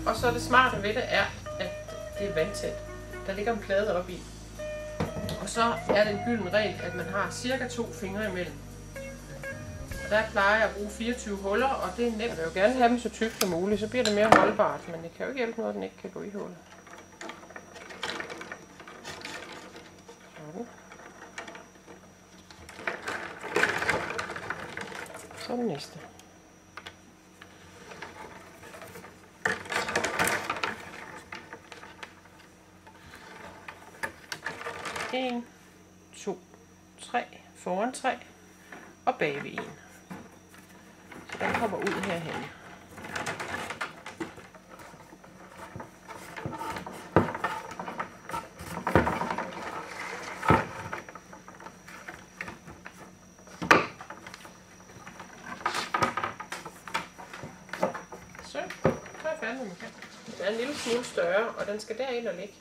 Og så det smarte ved det er, at det er vandtæt. Der ligger en plade oppe i. Og så er det en gylden regel, at man har cirka 2 fingre imellem. Og der plejer jeg at bruge 24 huller, og det er nemt. Jeg vil jo gerne have dem så tykt som muligt, så bliver det mere holdbart. Men det kan jo ikke hjælpe noget, at den ikke kan gå i hullet. Sådan. Så den næste. En, 2, 3, foran 3 og bagved 1. Så den kommer ud herhen. Så er jeg færdig med min kant. Den er en lille smule større, og den skal derind og ligge.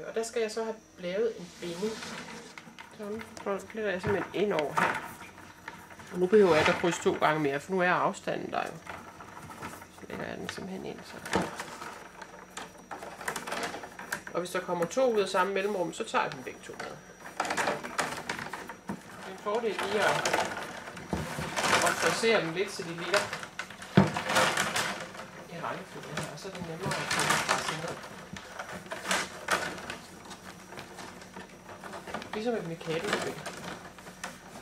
Og der skal jeg så have lavet en binding. Sådan, så fletter jeg simpelthen ind over her. Og nu behøver jeg ikke at krydse 2 gange mere, for nu er afstanden der jo. Så lægger jeg den simpelthen ind sådan. Og hvis der kommer 2 ud af samme mellemrum, så tager jeg dem begge 2 med. Det er en fordel lige at frasere dem lidt, så de ligger i rækkefølge her, og så er det nemmere at få presset ned. Ligesom et mekabelspil.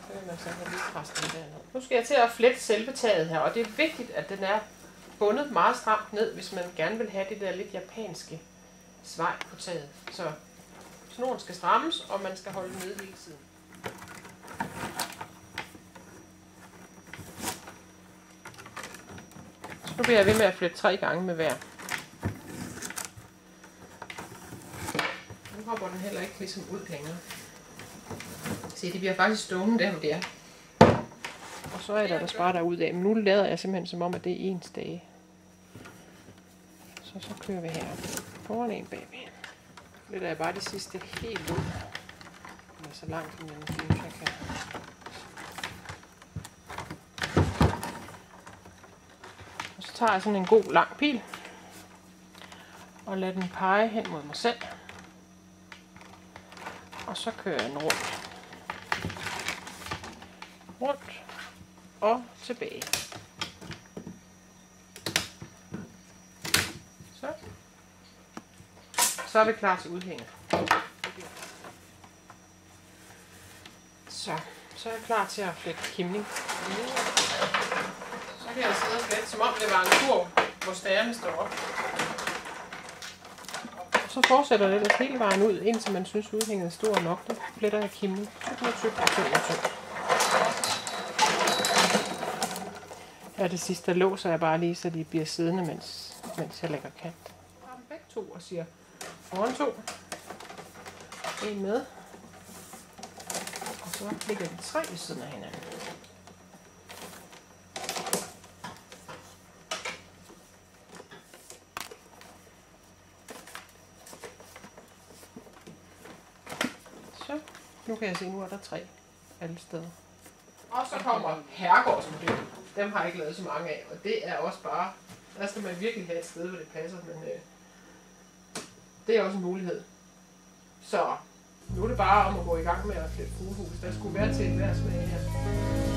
Så kan man så have lige presse den derned. Nu skal jeg til at flette selve taget her, og det er vigtigt, at den er bundet meget stramt ned, hvis man gerne vil have det der lidt japanske svej på taget. Så snoren skal strammes, og man skal holde nede hele tiden. Så nu bliver jeg ved med at flette 3 gange med hver. Nu hopper den heller ikke ligesom ud længere. Se, det bliver faktisk stående der, hvor det er. Og så er der bare derud af. Men nu lader jeg simpelthen som om, at det er en stage. Så kører vi her. Foran en bagved. Lidt er jeg bare det sidste helt ud. Eller så langt, som jeg synes, jeg kan. Og så tager jeg sådan en god lang pil. Og lader den pege hen mod mig selv. Og så kører jeg den rundt. Rundt og tilbage. Så er vi klar til udhænget. Så er jeg klar til at flette kimning. Så kan jeg sidde og flette, som om det var en kurv, hvor stagerne står op. Og så fortsætter det ellers hele vejen ud, indtil man synes udhænget er stor nok. Der fletter jeg kimning. Her det sidste, der låser jeg bare lige, så de bliver siddende, mens jeg lægger kant. Jeg har dem begge 2 og siger foran 2. En med. Og så lægger vi 3 ved siden af hinanden. Så, nu kan jeg se, nu er der 3 alle steder. Og så kommer herregårdsmodellen. Dem har jeg ikke lavet så mange af, og det er også bare, der skal man virkelig have et sted, hvor det passer, men det er også en mulighed. Så nu er det bare om at gå i gang med at flette fuglehus. Der skulle være til hver smag her.